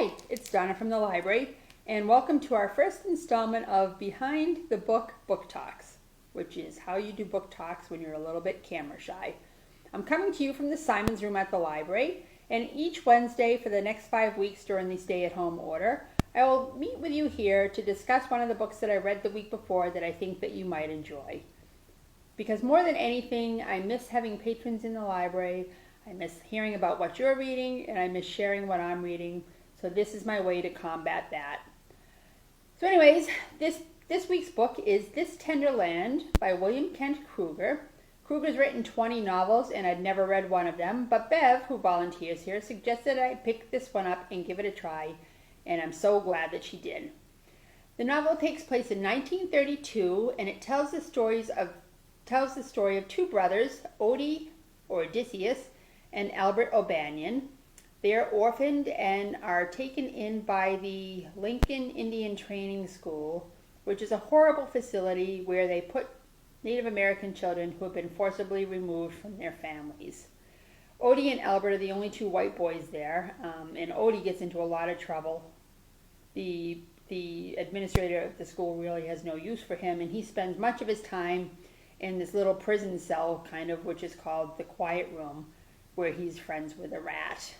Hi, it's Donna from the library, and welcome to our first installment of Behind the Book Book Talks, which is how you do book talks when you're a little bit camera shy. I'm coming to you from the Simon's Room at the library, and each Wednesday for the next 5 weeks during the stay-at-home order, I will meet with you here to discuss one of the books that I read the week before that I think that you might enjoy. Because more than anything, I miss having patrons in the library, I miss hearing about what you're reading, and I miss sharing what I'm reading. So this is my way to combat that. So anyways, this week's book is This Tender Land by William Kent Krueger. Krueger's written 20 novels, and I'd never read one of them, but Bev, who volunteers here, suggested I pick this one up and give it a try, and I'm so glad that she did. The novel takes place in 1932, and it tells the story of two brothers, Odie, or Odysseus, and Albert O'Banion. They are orphaned and are taken in by the Lincoln Indian Training School, which is a horrible facility where they put Native American children who have been forcibly removed from their families. Odie and Albert are the only two white boys there, and Odie gets into a lot of trouble. The administrator of the school really has no use for him, and he spends much of his time in this little prison cell, kind of, which is called the Quiet Room, where he's friends with a rat.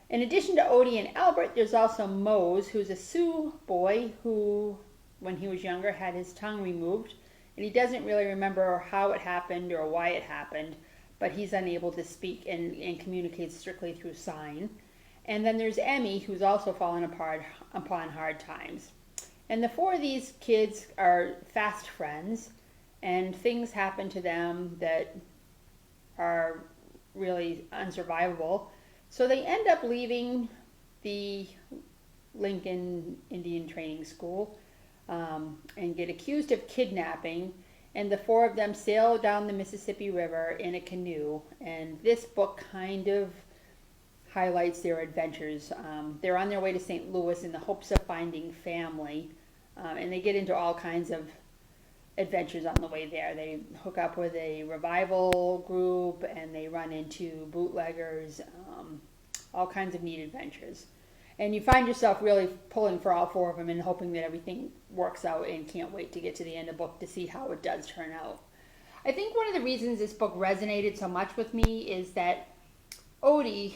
In addition to Odie and Albert, there's also Mose, who's a Sioux boy who, when he was younger, had his tongue removed, and he doesn't really remember how it happened or why it happened, but he's unable to speak and communicates strictly through sign. And then there's Emmy, who's also fallen apart upon hard times. And the four of these kids are fast friends, and things happen to them that are really unsurvivable. So they end up leaving the Lincoln Indian Training School and get accused of kidnapping, and the four of them sail down the Mississippi River in a canoe, and this book kind of highlights their adventures. They're on their way to St. Louis in the hopes of finding family, and they get into all kinds of adventures on the way there. They hook up with a revival group, and they run into bootleggers, all kinds of neat adventures. And you find yourself really pulling for all four of them and hoping that everything works out, and can't wait to get to the end of the book to see how it does turn out. I think one of the reasons this book resonated so much with me is that Odie,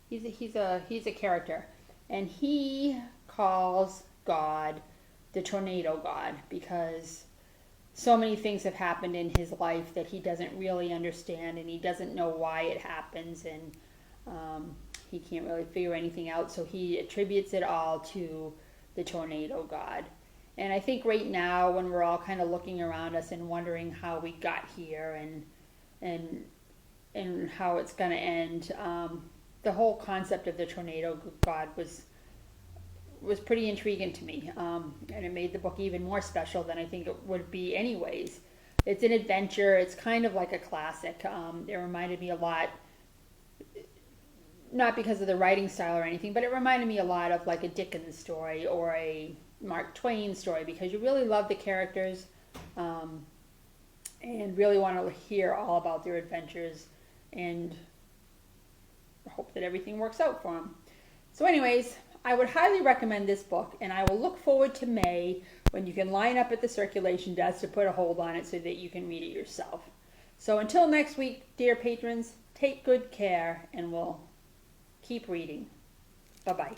he's a character, and he calls God the tornado god, because so many things have happened in his life that he doesn't really understand, and he doesn't know why it happens, and he can't really figure anything out, so he attributes it all to the tornado god. And I think right now, when we're all kind of looking around us and wondering how we got here and how it's going to end, the whole concept of the tornado god was pretty intriguing to me, and it made the book even more special than I think it would be anyways. It's an adventure. It's kind of like a classic. It reminded me a lot, not because of the writing style or anything, but it reminded me a lot of like a Dickens story or a Mark Twain story, because you really love the characters and really want to hear all about their adventures and hope that everything works out for them. So anyways, I would highly recommend this book, and I will look forward to May, when you can line up at the circulation desk to put a hold on it so that you can read it yourself. So until next week, dear patrons, take good care, and we'll keep reading. Bye-bye.